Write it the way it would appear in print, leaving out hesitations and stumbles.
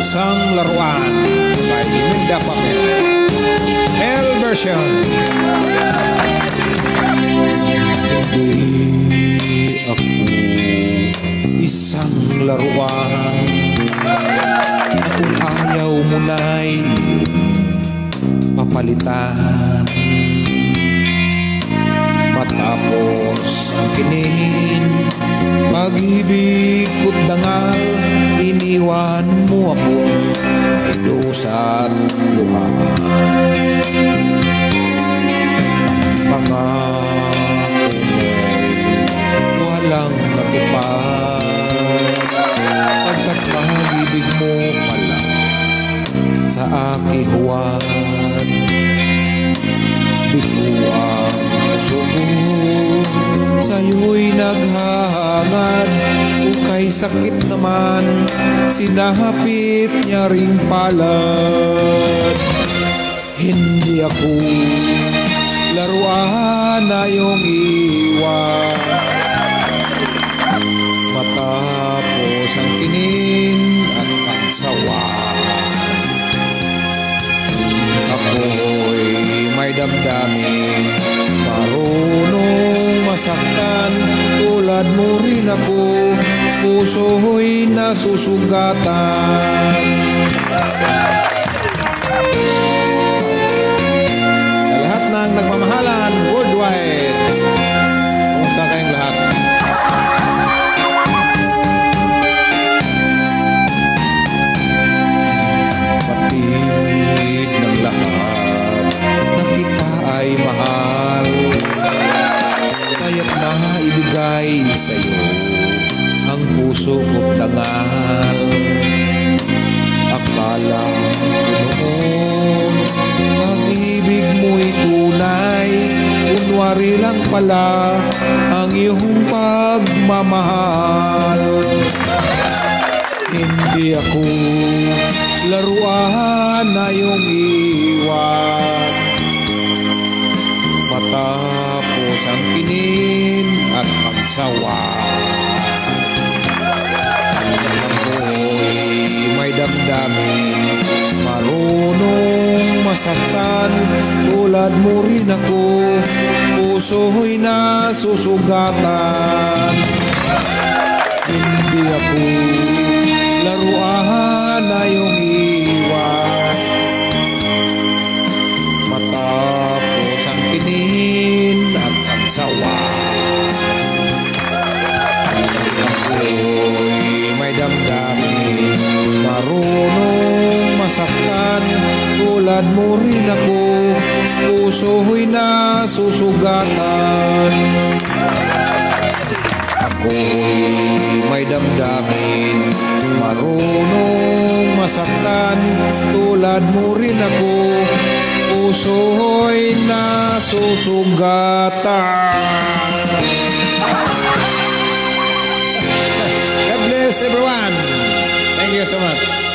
Isang Laruan by Imelda Papel. L version. Hindi ako isang laruan na kung ayaw mo na'y papalitan. Matapos ang kinin, pag-ibig ko't dangal, iniwan mo ako ay lusa't luhaan. Pangako mo'y walang natupad, pagkat pag-ibig mo pala sa aking huwad. Di ko ang puso ko sa'yo'y naghahangad, o kay sakit naman sinahapit niya ring palad. Hindi ako laruan na iyong iwan, matapos ang tingin at pagsawan. Ako'y may damdamin, marunong masaktan, tulad mo rin ako, puso'y nasusugatan. Sa lahat ng nagmamahalan worldwide, kumusta kayong lahat? Batid ng lahat na kita ay mahal, kaya't naibigay sa'yo ang puso ko't dangal. Akala ko noon pag-ibig mo'y tunay, kunwari lang pala ang iyong pagmamahal. Hindi ako laruan na iyong iwan, matapos ang kinin at pagsawan. Ako'y may damdamin, marunong masaktan, tulad mo rin ako, puso'y nasusugatan. Hindi ako laruan na iyong iwan, matapos ang kinin at pagsawan. Ako'y may damdamin, marunong masaktan, tulad mo rin ako, puso'y nasusugatan. Ako'y may damdamin, marunong masaktan, tulad mo rin ako, puso'y nasusugatan. God bless everyone. Thank you so much.